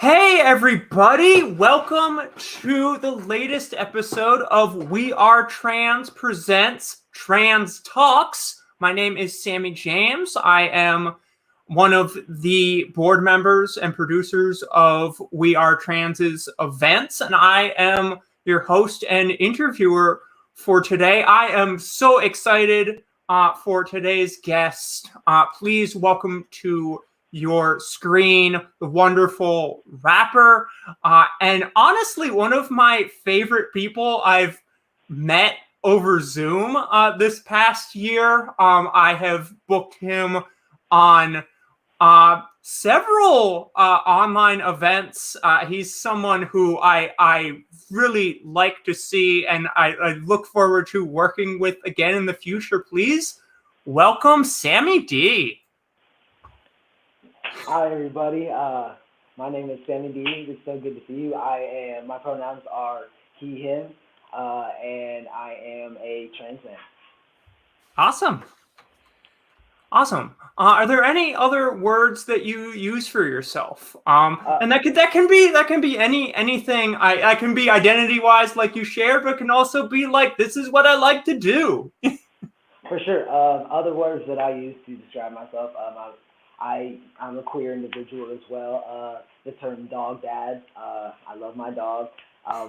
Hey everybody, welcome to the latest episode of We Are Trans Presents Trans Talks. My name is Sammy James. I am one of the board members and producers of We Are Trans's events, and I am your host and interviewer for today. I am so excited for today's guest. Please welcome to your screen, the wonderful rapper, and honestly, one of my favorite people I've met over Zoom this past year. I have booked him on several online events. He's someone who I really like to see, and I look forward to working with again in the future. Please welcome Sammy D. Hi everybody, my name is Sammy D. It's so good to see you. My pronouns are he, him, and I am a trans man. Awesome. Are there any other words that you use for yourself? And that can be anything. I can be identity wise, like you shared, but can also be like, this is what I like to do. For sure. Other words that I use to describe myself, I'm a queer individual as well. The term dog dad. I love my dog.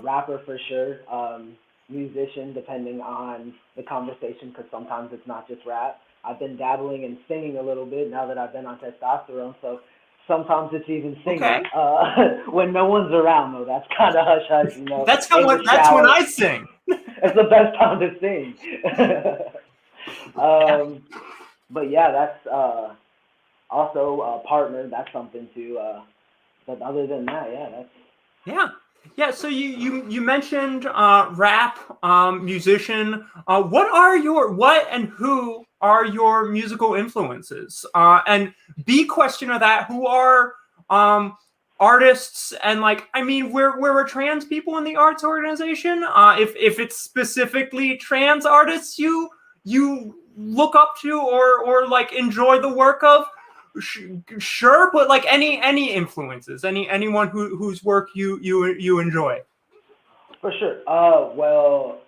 Rapper for sure. Musician, depending on the conversation, because sometimes it's not just rap. I've been dabbling in singing a little bit now that I've been on testosterone, so sometimes it's even singing. Okay. When no one's around, though, that's kind of hush hush, you know. That's when I sing. It's the best time to sing. But yeah, that's also a partner. That's something too. But other than that, Yeah. So you mentioned rap, musician. What and who are your musical influences? And B question of that, who are artists? And we're trans people in the arts organization. If it's specifically trans artists you look up to or like enjoy the work of. Sure, but like any influences, anyone whose work you enjoy. For sure. Well,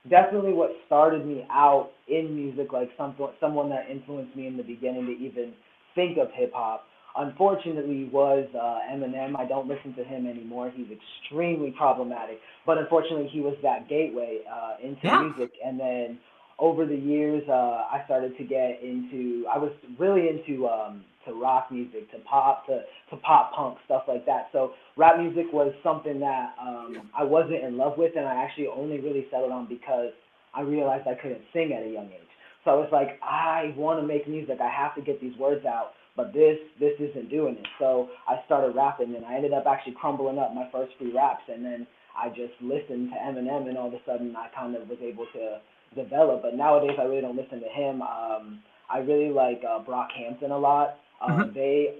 definitely what started me out in music, like someone that influenced me in the beginning to even think of hip hop, unfortunately, was Eminem. I don't listen to him anymore. He's extremely problematic, but unfortunately, he was that gateway into music. And then over the years, I started to get into. I was really into to rock music, to pop punk, stuff like that. So rap music was something that I wasn't in love with, and I actually only really settled on because I realized I couldn't sing at a young age. So I was like, I want to make music. I have to get these words out, but this isn't doing it. So I started rapping, and I ended up actually crumbling up my first few raps, and then I just listened to Eminem, and all of a sudden I kind of was able to develop. But nowadays I really don't listen to him. I really like Brockhampton a lot. They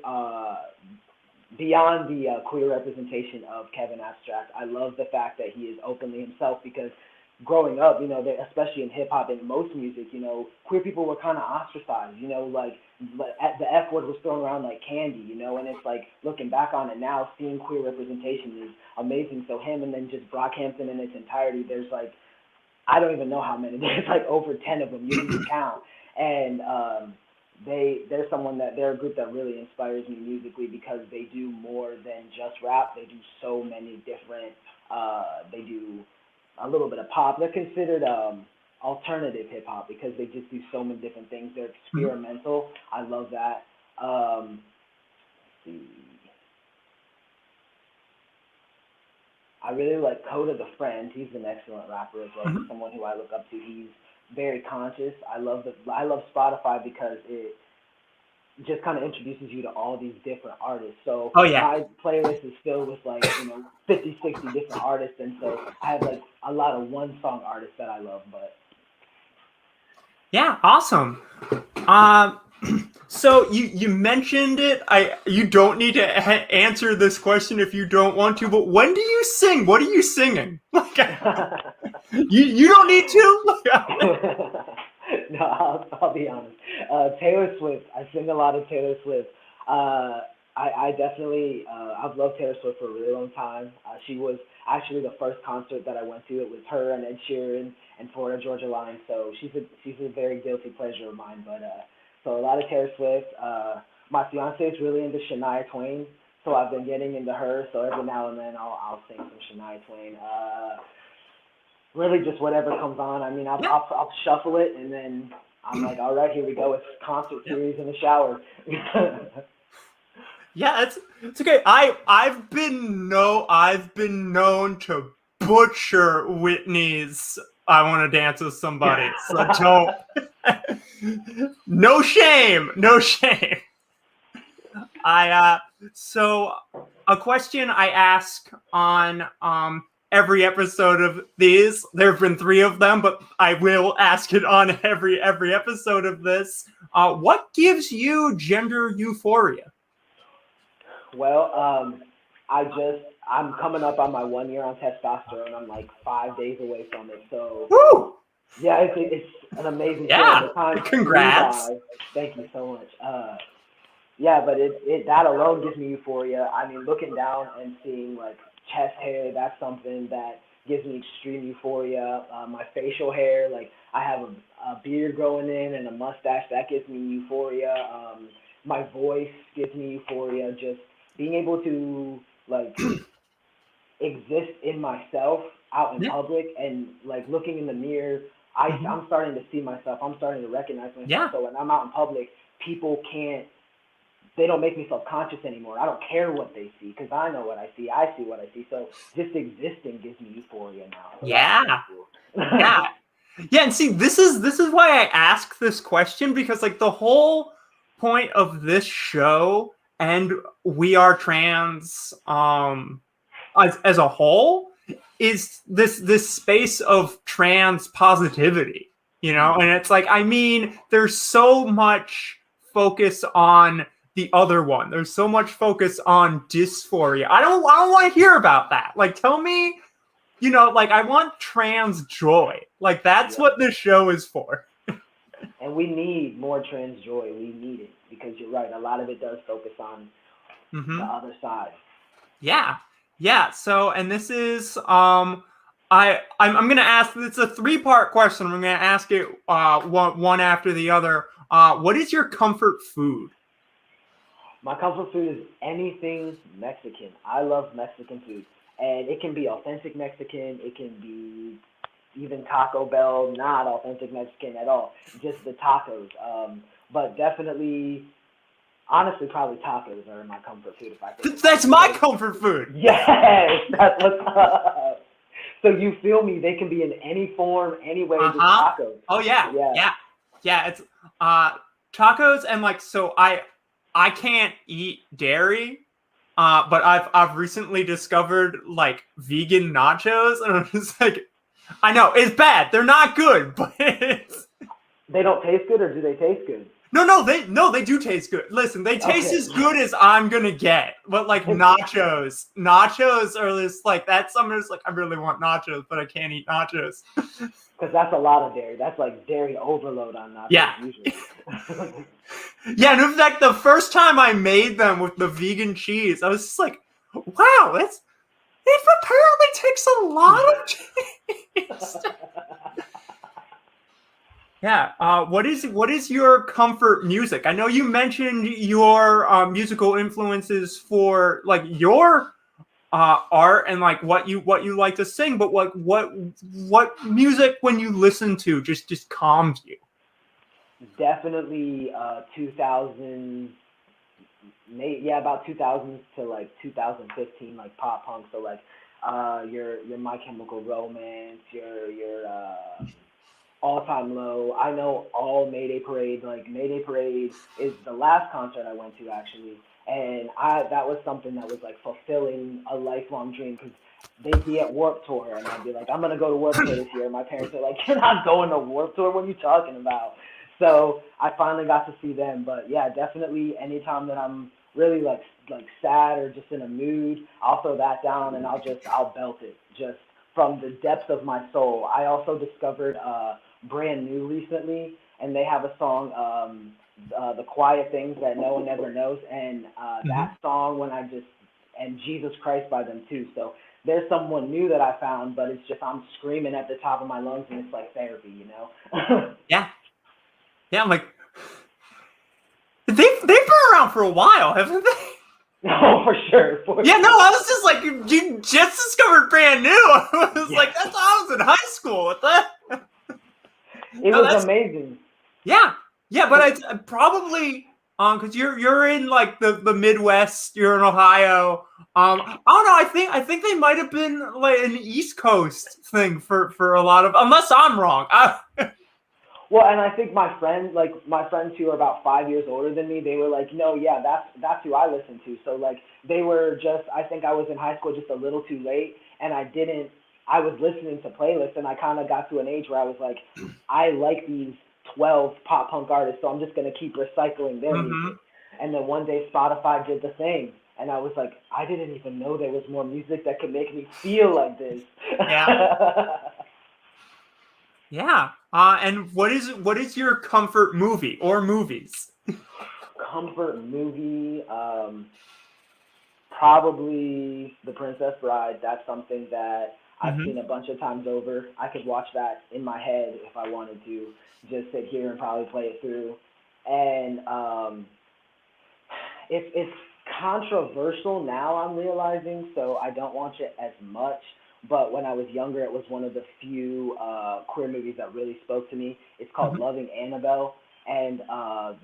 beyond the queer representation of Kevin Abstract, I love the fact that he is openly himself, because growing up, especially in hip hop and most music, queer people were kind of ostracized, like the F word was thrown around like candy, and it's like looking back on it now, seeing queer representation is amazing. So him, and then just Brockhampton in its entirety, there's like, I don't even know how many, there's like over 10 of them, you can count. And they're a group that really inspires me musically, because they do more than just rap. They do so many different, they do a little bit of pop. They're considered alternative hip hop because they just do so many different things. They're experimental. I love that. Let's see. I really like Coda the Friend. He's an excellent rapper as well. He's someone who I look up to. He's very conscious. I love Spotify because it just kind of introduces you to all these different artists. So my playlist is filled with 50, 60 different artists, and so I have like a lot of one song artists that I love. But yeah, awesome. So you mentioned it. You don't need to answer this question if you don't want to. But when do you sing? What are you singing? You don't need to. No, I'll be honest. Taylor Swift. I sing a lot of Taylor Swift. I definitely I've loved Taylor Swift for a really long time. She was actually the first concert that I went to. It was her and Ed Sheeran and Florida Georgia Line. So she's a very guilty pleasure of mine. But so a lot of Taylor Swift. My fiance is really into Shania Twain, so I've been getting into her. So every now and then I'll sing some Shania Twain. Really just whatever comes on. I mean, I'll shuffle it and then I'm like, all right, here we go. It's concert series in the shower. Yeah, it's okay. I've been known to butcher Whitney's "I Want to Dance with Somebody," so don't. No shame, no shame. So a question I ask on every episode of these. There have been 3 of them, but I will ask it on every episode of this. What gives you gender euphoria? Well, I'm coming up on my 1 year on testosterone. I'm like 5 days away from it. So, Woo! yeah, it's an amazing Yeah, feeling. The time congrats. flew by. Thank you so much. Yeah, but it that alone gives me euphoria. I mean, looking down and seeing like chest hair, that's something that gives me extreme euphoria. My facial hair, like I have a beard growing in and a mustache, that gives me euphoria. My voice gives me euphoria. Just being able to like exist in myself out in Yeah. public and like looking in the mirror, I'm starting to see myself. I'm starting to recognize myself. Yeah. So when I'm out in public, people can't. They don't make me self-conscious anymore. I don't care what they see because I know what I see. I see what I see. So just existing gives me euphoria now. So Yeah. cool. Yeah. Yeah, and see, this is why I ask this question, because like the whole point of this show and We Are Trans as a whole is this space of trans positivity, and it's like, I mean, there's so much focus on the other one. There's so much focus on dysphoria. I don't want to hear about that. Like, tell me, like, I want trans joy. Like, that's what this show is for. And we need more trans joy. We need it because you're right. A lot of it does focus on the other side. Yeah. Yeah. So, and this is I'm gonna ask. It's a 3-part question. I'm gonna ask it one after the other. What is your comfort food? My comfort food is anything Mexican. I love Mexican food, and it can be authentic Mexican. It can be even Taco Bell, not authentic Mexican at all. Just the tacos. But definitely, honestly, probably tacos are my comfort food if I think. That's my comfort food. Yes, that's what's up. So you feel me? They can be in any form, any way. Just tacos. Oh yeah, yeah. It's tacos, and like, so I can't eat dairy, but I've recently discovered like vegan nachos, and I'm just like, I know it's bad. They're not good, but they don't taste good, or do they taste good? No, they do taste good. Listen, they taste as good as I'm gonna get. But like nachos are just like, that's something's like, I really want nachos, but I can't eat nachos. Because that's a lot of dairy. That's like dairy overload on nachos. Yeah. Usually. Yeah, and in fact, the first time I made them with the vegan cheese, I was just like, wow, it apparently takes a lot of cheese. Yeah. What is your comfort music? I know you mentioned your musical influences for like your art and like what you like to sing, but like what music when you listen to just calms you? Definitely 2000, about 2000 to like 2015, like pop punk. So like your My Chemical Romance, your All Time Low. I know all Mayday Parade. Like Mayday Parade is the last concert I went to actually, and that was something that was like fulfilling a lifelong dream because they'd be at Warped Tour and I'd be like, I'm gonna go to Warped Tour this year. And my parents are like, you're not going to Warped Tour. What are you talking about? So I finally got to see them. But yeah, definitely anytime that I'm really like sad or just in a mood, I'll throw that down and I'll belt it just from the depths of my soul. I also discovered Brand New recently, and they have a song the quiet things that no one ever knows, and Hmm. that song when I just and Jesus Christ by them too. So there's someone new that I found, but it's just I'm screaming at the top of my lungs, and it's like therapy, you know. Yeah, yeah. I'm like, they've been around for a while, haven't they? No, for sure, for Yeah, no, sure. I was just like, you just discovered brand new. I was Yes, like, that's I was in high school. What the? it No, was that's amazing. yeah, yeah. But I probably because you're in like the Midwest, you're in Ohio. I don't know. I think they might have been like an East Coast thing for a lot of, unless I'm wrong. Well, and I think my friends who are about 5 years older than me, they were like, no, yeah, that's who I listen to. So like they were just, I think I was in high school just a little too late, and I was listening to playlists, and I kind of got to an age where I was like, I like these 12 pop punk artists, so I'm just gonna keep recycling their music. Hmm. And then one day Spotify did the same, and I was like, I didn't even know there was more music that could make me feel like this. Yeah, yeah. And what is your comfort movie or movies? Comfort movie. Probably The Princess Bride. That's something that I've Hmm. seen a bunch of times over. I could watch that in my head if I wanted to. Just sit here and probably play it through. And it's controversial now. I'm realizing, so I don't watch it as much. But when I was younger, it was one of the few queer movies that really spoke to me. It's called Hmm. Loving Annabelle, and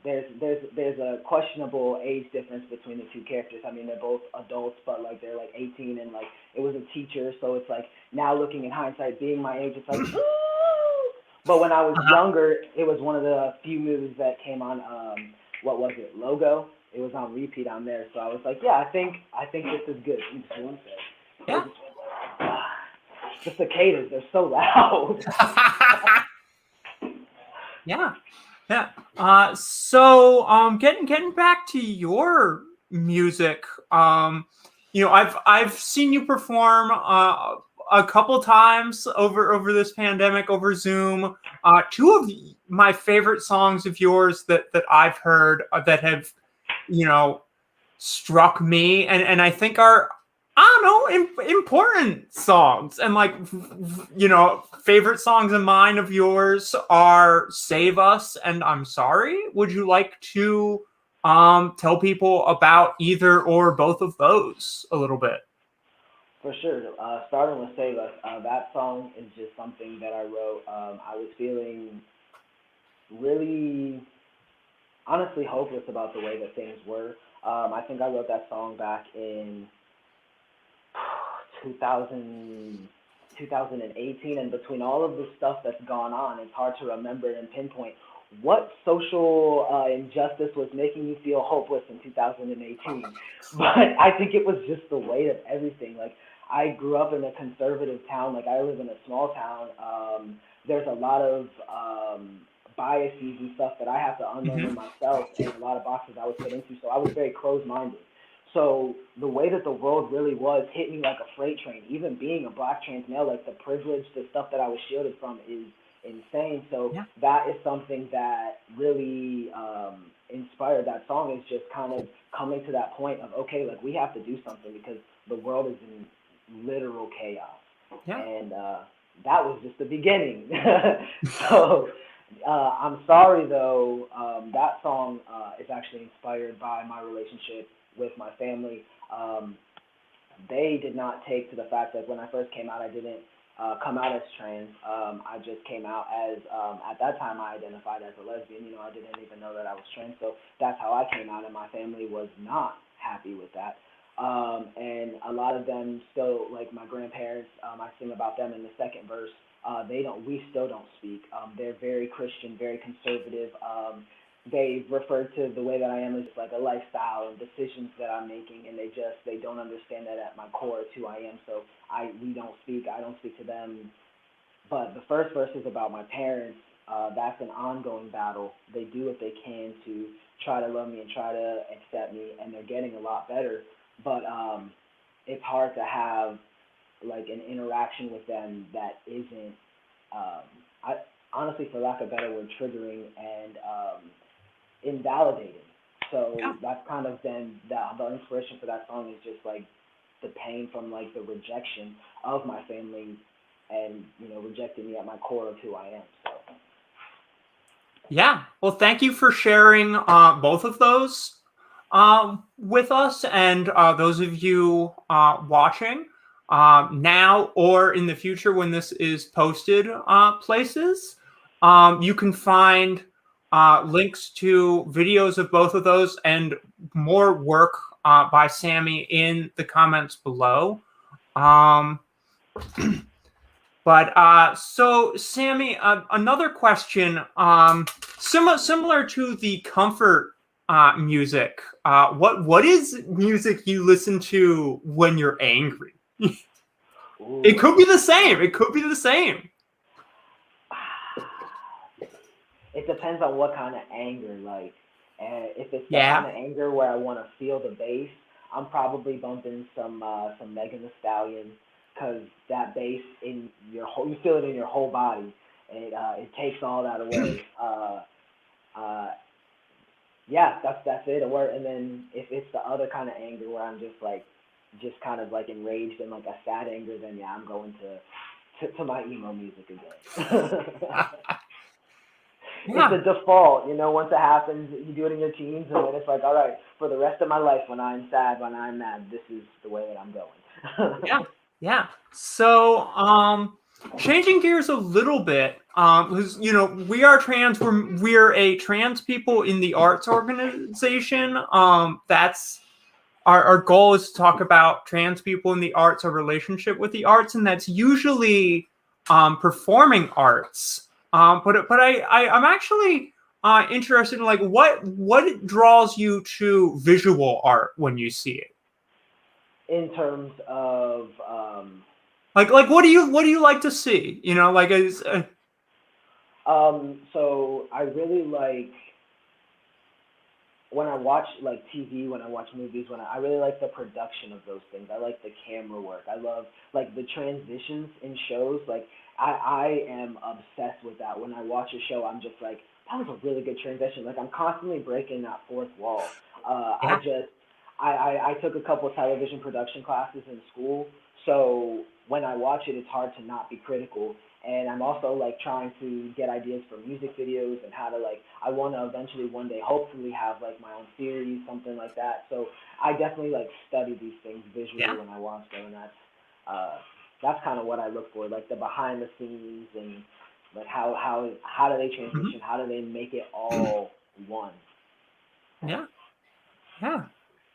there's a questionable age difference between the two characters. I mean, they're both adults, but like they're like 18, and like it was a teacher, so it's like now looking in hindsight, being my age, it's like ooh. But when I was Uh-huh. younger, it was one of the few movies that came on. What was it? Logo. It was on repeat on there, so I was like, yeah, I think this is good. Just one sec. Yeah. The cicadas, they're so loud. Yeah. Yeah. So getting back to your music, I've seen you perform a couple times over this pandemic over Zoom. Two of my favorite songs of yours that I've heard that have you know struck me and I think are, I don't know, important songs. And like, favorite songs of mine of yours are Save Us and I'm Sorry. Would you like to tell people about either or both of those a little bit? For sure. Starting with Save Us, that song is just something that I wrote. I was feeling really, honestly hopeless about the way that things were. I think I wrote that song back in 2000, 2018, and between all of the stuff that's gone on, it's hard to remember and pinpoint what social injustice was making you feel hopeless in 2018. But I think it was just the weight of everything. Like, I grew up in a conservative town. Like, I live in a small town. There's a lot of biases and stuff that I have to unlearn in Hmm. myself, and a lot of boxes I was put into. So I was very closed-minded. So the way that the world really was hit me like a freight train. Even being a black trans male, like the privilege, the stuff that I was shielded from is insane. So Yeah. that is something that really inspired that song. Is just kind of coming to that point of okay, like we have to do something because the world is in literal chaos, Yeah. and that was just the beginning. So I'm sorry though. That song is actually inspired by my relationship with my family. Um, they did not take to the fact that when I first came out, I didn't come out as trans. I just came out as at that time I identified as a lesbian. I didn't even know that I was trans. So that's how I came out, and my family was not happy with that. And a lot of them still, like my grandparents, I sing about them in the second verse. They don't. We still don't speak. They're very Christian, very conservative. They refer to the way that I am as like a lifestyle and decisions that I'm making, and they don't understand that at my core it's who I am. So we don't speak. I don't speak to them. But the first verse is about my parents. That's an ongoing battle. They do what they can to try to love me and try to accept me, and they're getting a lot better. But it's hard to have like an interaction with them that isn't, I honestly, for lack of a better word, triggering, and invalidating. So Yeah. that's kind of been the inspiration for that song is just like the pain from like the rejection of my family and rejecting me at my core of who I am. So Yeah. Well, thank you for sharing both of those with us, and those of you watching now or in the future when this is posted places. You can find links to videos of both of those and more work by Sammy in the comments below. Um, but so Sammy, another question, similar to the comfort music. What is music you listen to when you're angry? It ooh, could be the same. It could be the same. it depends on what kind of anger. Like, if it's the kind Yeah. of anger where I want to feel the bass, I'm probably bumping some Megan Thee Stallion, because that bass in your whole, you feel it in your whole body. It takes all that away. Uh, yeah, that's it. And then if it's the other kind of anger where I'm just kind of like enraged and like a sad anger, then yeah, I'm going to my emo music again. It's Yeah. a default, once it happens, you do it in your teens, and then it's like, all right, for the rest of my life, when I'm sad, when I'm mad, this is the way that I'm going. Yeah. Yeah. So, changing gears a little bit, because we are trans. We're a trans people in the arts organization. That's our goal is to talk about trans people in the arts, our relationship with the arts, and that's usually performing arts. I'm actually interested in like what draws you to visual art when you see it. In terms of, Like what do you like to see? Like so I really like when I watch like TV, when I watch movies, I really like the production of those things. I like the camera work. I love like the transitions in shows. Like I am obsessed with that. When I watch a show, I'm just like, that was a really good transition. Like I'm constantly breaking that fourth wall. I yeah. just I took a couple of television production classes in school, so when I watch it, it's hard to not be critical. And I'm also like trying to get ideas for music videos and how to like I want to eventually one day hopefully have like my own series, something like that. So I definitely like study these things visually Yeah. when I watch them, and that's kind of what I look for, like the behind the scenes and like how do they Mhm. transition, how do they make it all one. Yeah. Yeah.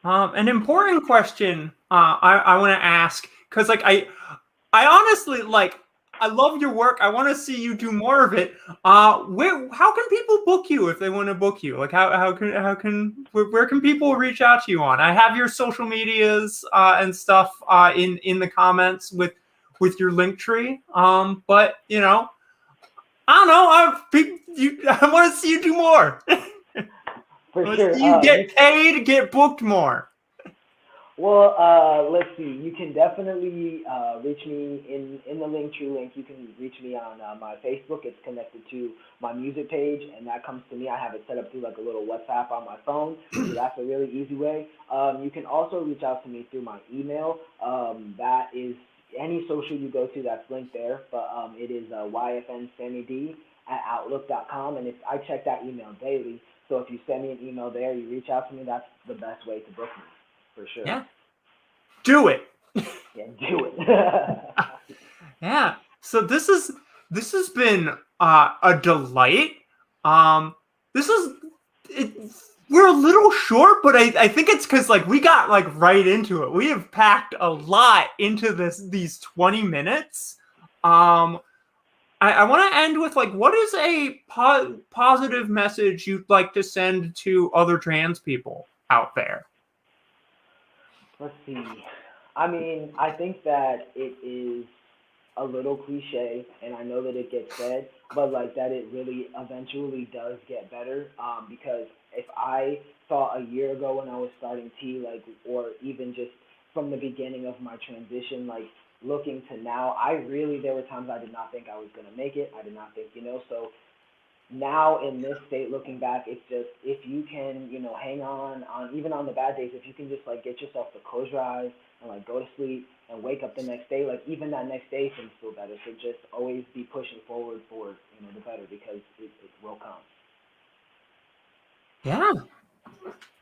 An important question I want to ask because like I honestly like I love your work. I want to see you do more of it. How can people book you if they want to book you? Like where can people reach out to you on? I have your social medias and stuff in the comments with your link tree. But I don't know. I want to see you do more. For I want to sure. see you get paid, get booked more. Well, let's see. You can definitely reach me in the Linktree link. You can reach me on my Facebook. It's connected to my music page, and that comes to me. I have it set up through like a little WhatsApp on my phone, so that's a really easy way. You can also reach out to me through my email. That is any social you go to, that's linked there. But it is yfnsammyd at outlook.com, and I check that email daily. So if you send me an email there, you reach out to me. That's the best way to book me, for sure. Yeah. Do it. Yeah, do it. Yeah. So this has been a delight. Um, this is it, we're a little short, but I think it's because like we got like right into it. We have packed a lot into these 20 minutes. Um, I want to end with like what is a positive message you'd like to send to other trans people out there? Let's see. I mean, I think that it is a little cliche, and I know that it gets said, but like that it really eventually does get better. Because if I thought a year ago when I was starting T, like, or even just from the beginning of my transition, like looking to now, I really there were times I did not think I was gonna make it. I did not think, so now in this state, looking back, it's just if you can, hang on even on the bad days, if you can just like get yourself to close your eyes and like go to sleep and wake up the next day, like even that next day things feel better. So just always be pushing forward for the better, because it will come. Yeah,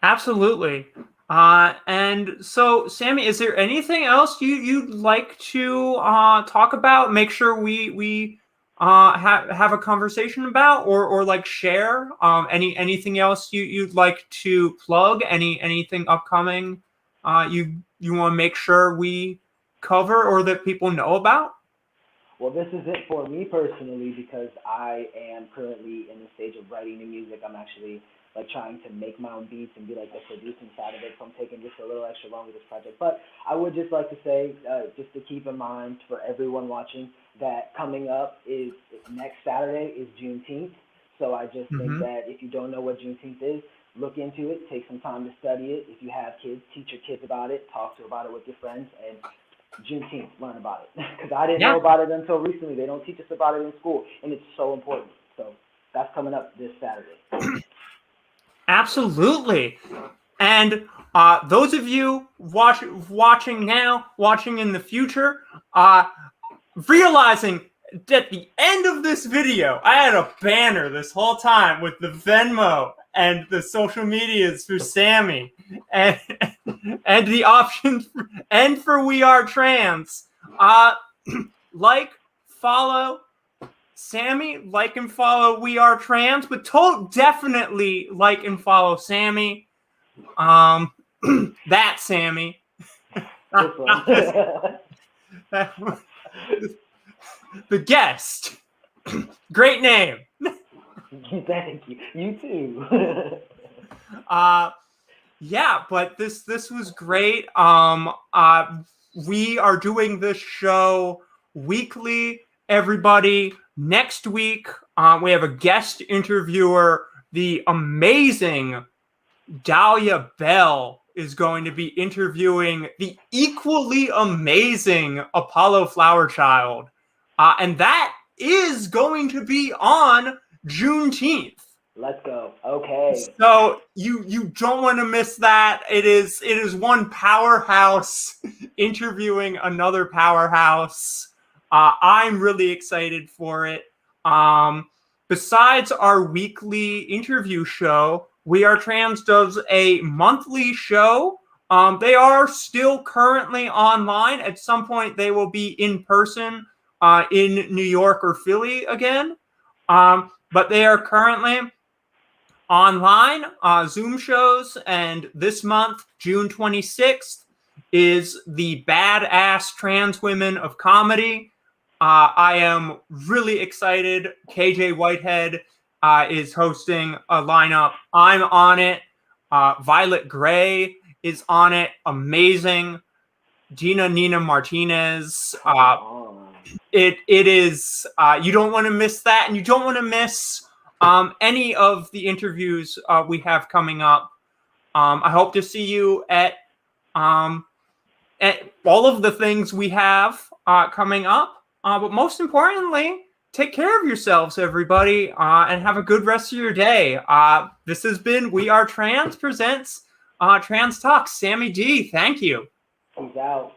absolutely. And so, Sammy, is there anything else you'd like to talk about? Make sure we have a conversation about, or like share anything else you'd like to plug? Anything upcoming you want to make sure we cover or that people know about? Well, this is it for me personally, because I am currently in the stage of writing new music. I'm actually like trying to make my own beats and be like the producing side of it. So I'm taking just a little extra long with this project. But I would just like to say, just to keep in mind for everyone watching, that coming up is next Saturday is Juneteenth. So I just think Mm-hmm. that if you don't know what Juneteenth is, look into it, take some time to study it. If you have kids, teach your kids about it, talk to about it with your friends, and Juneteenth, learn about it. Because I didn't Yeah. know about it until recently. They don't teach us about it in school, and it's so important. So that's coming up this Saturday. Absolutely. And those of you watching now, watching in the future, realizing at the end of this video, I had a banner this whole time with the Venmo and the social medias for Sammy, and and the options and for We Are Trans. Uh, like, follow Sammy, like and follow We Are Trans, but definitely like and follow Sammy. Um, that Sammy. This one. The guest. Great name. Thank you. You too. Uh, yeah, but this was great. We are doing this show weekly. Everybody, next week, we have a guest interviewer. The amazing Dahlia Bell is going to be interviewing the equally amazing Apollo Flowerchild. And that is going to be on Juneteenth. Let's go. Okay. So you don't want to miss that. It is one powerhouse interviewing another powerhouse. I'm really excited for it. Besides our weekly interview show, We Are Trans does a monthly show. They are still currently online. At some point, they will be in person in New York or Philly again. But they are currently online Zoom shows, and this month, June 26th, is the Badass Trans Women of Comedy. I am really excited. KJ Whitehead is hosting a lineup. I'm on it. Violet Gray is on it. Amazing. Gina Nina Martinez. It is. You don't want to miss that, and you don't want to miss any of the interviews we have coming up. I hope to see you at all of the things we have coming up. But most importantly, take care of yourselves, everybody, and have a good rest of your day. This has been We Are Trans presents Trans Talks. Sammy D, thank you. Peace out.